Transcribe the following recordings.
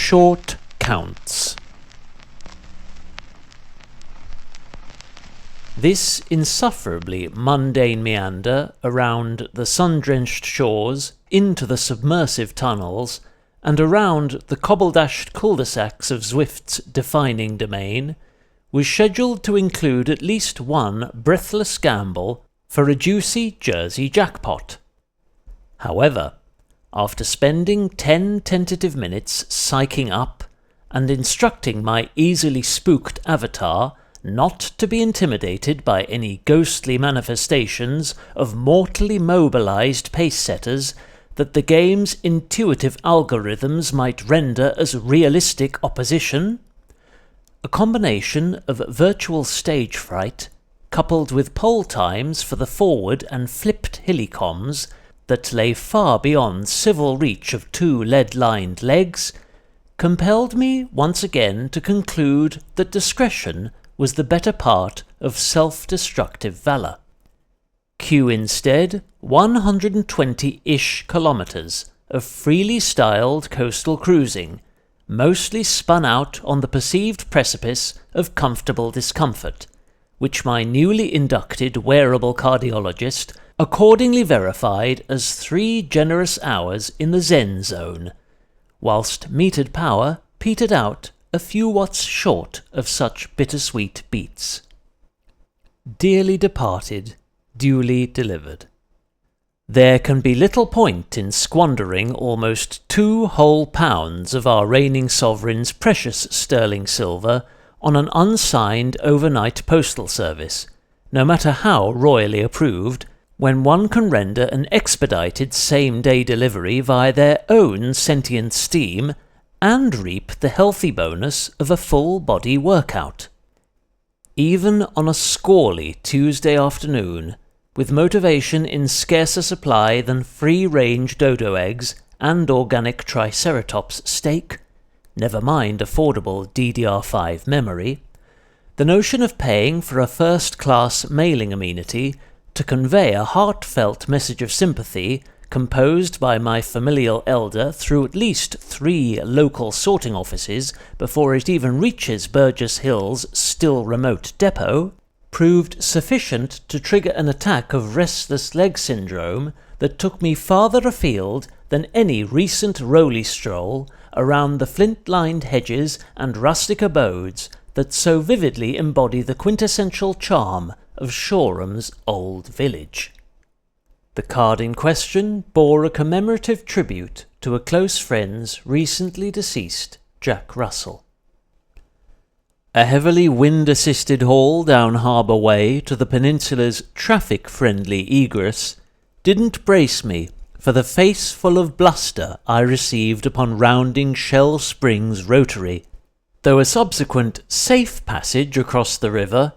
Short counts. This insufferably mundane meander around the sun-drenched shores, into the submersive tunnels, and around the cobble-dashed cul-de-sacs of Zwift's defining domain, was scheduled to include at least one breathless gamble for a juicy Jersey jackpot. However, after spending 10 tentative minutes psyching up and instructing my easily spooked avatar not to be intimidated by any ghostly manifestations of mortally mobilized pace-setters that the game's intuitive algorithms might render as realistic opposition, a combination of virtual stage fright coupled with poll times for the forward and flipped helicoms that lay far beyond civil reach of two lead-lined legs, compelled me once again to conclude that discretion was the better part of self-destructive valour. Cue instead 120-ish kilometres of freely styled coastal cruising, mostly spun out on the perceived precipice of comfortable discomfort, which my newly inducted wearable cardiologist accordingly verified as 3 generous hours in the Zen zone, whilst metered power petered out a few watts short of such bittersweet beats. Dearly departed, duly delivered. There can be little point in squandering almost 2 whole pounds of our reigning sovereign's precious sterling silver on an unsigned overnight postal service, no matter how royally approved, when one can render an expedited same-day delivery via their own sentient steam and reap the healthy bonus of a full-body workout. Even on a squally Tuesday afternoon, with motivation in scarcer supply than free-range dodo eggs and organic triceratops steak, never mind affordable DDR5 memory, the notion of paying for a first-class mailing amenity to convey a heartfelt message of sympathy composed by my familial elder through at least 3 local sorting offices before it even reaches Burgess Hill's still remote depot, proved sufficient to trigger an attack of restless leg syndrome that took me farther afield than any recent Rowley stroll around the flint-lined hedges and rustic abodes that so vividly embody the quintessential charm of Shoreham's old village. The card in question bore a commemorative tribute to a close friend's recently deceased Jack Russell. A heavily wind-assisted haul down Harbour Way to the peninsula's traffic-friendly egress didn't brace me for the face full of bluster I received upon rounding Shell Springs Rotary, though a subsequent safe passage across the river,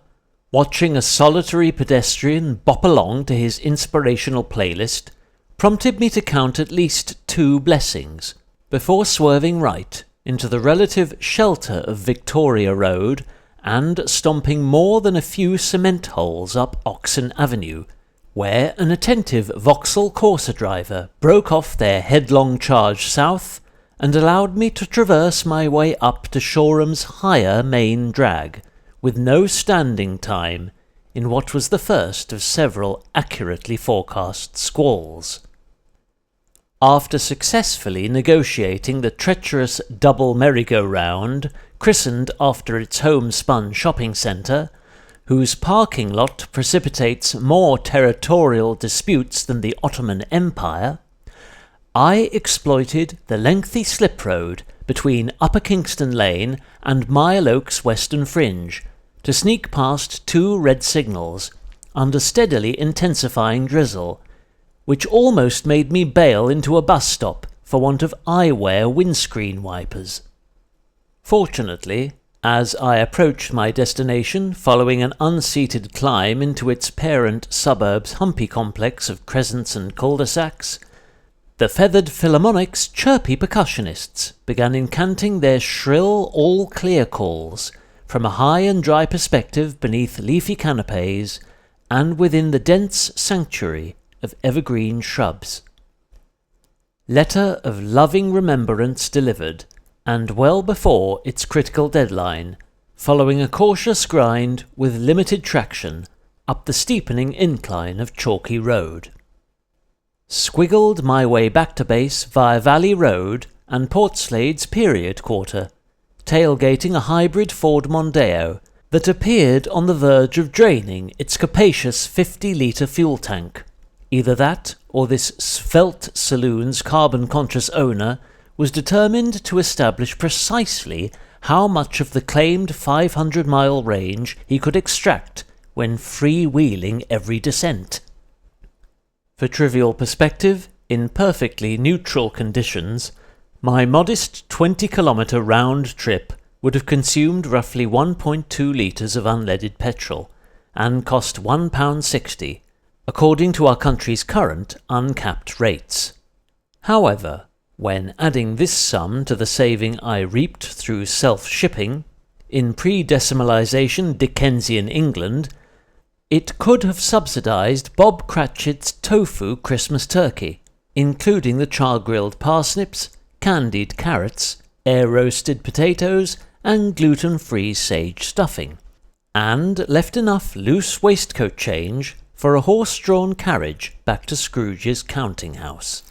watching a solitary pedestrian bop along to his inspirational playlist, prompted me to count at least 2 blessings before swerving right into the relative shelter of Victoria Road and stomping more than a few cement holes up Oxon Avenue, where an attentive Vauxhall Corsa driver broke off their headlong charge south and allowed me to traverse my way up to Shoreham's higher main drag, with no standing time in what was the first of several accurately forecast squalls. After successfully negotiating the treacherous double merry-go-round, christened after its homespun shopping centre, whose parking lot precipitates more territorial disputes than the Ottoman Empire, I exploited the lengthy slip road between Upper Kingston Lane and Mile Oak's western fringe to sneak past 2 red signals under steadily intensifying drizzle, which almost made me bail into a bus stop for want of eyewear windscreen wipers. Fortunately, as I approached my destination following an unseated climb into its parent suburb's humpy complex of crescents and cul-de-sacs, the feathered Philharmonic's chirpy percussionists began incanting their shrill all-clear calls from a high and dry perspective beneath leafy canapes and within the dense sanctuary of evergreen shrubs. Letter of loving remembrance delivered, and well before its critical deadline, following a cautious grind with limited traction up the steepening incline of Chalky Road. Squiggled my way back to base via Valley Road and Portslade's Period Quarter, tailgating a hybrid Ford Mondeo that appeared on the verge of draining its capacious 50-litre fuel tank. Either that, or this svelte saloon's carbon-conscious owner was determined to establish precisely how much of the claimed 500-mile range he could extract when freewheeling every descent. For trivial perspective, in perfectly neutral conditions, my modest 20-kilometre round trip would have consumed roughly 1.2 litres of unleaded petrol and cost £1.60, according to our country's current uncapped rates. However, when adding this sum to the saving I reaped through self-shipping, in pre-decimalisation Dickensian England, it could have subsidised Bob Cratchit's tofu Christmas turkey, including the char-grilled parsnips, candied carrots, air-roasted potatoes, and gluten-free sage stuffing, and left enough loose waistcoat change for a horse-drawn carriage back to Scrooge's counting house.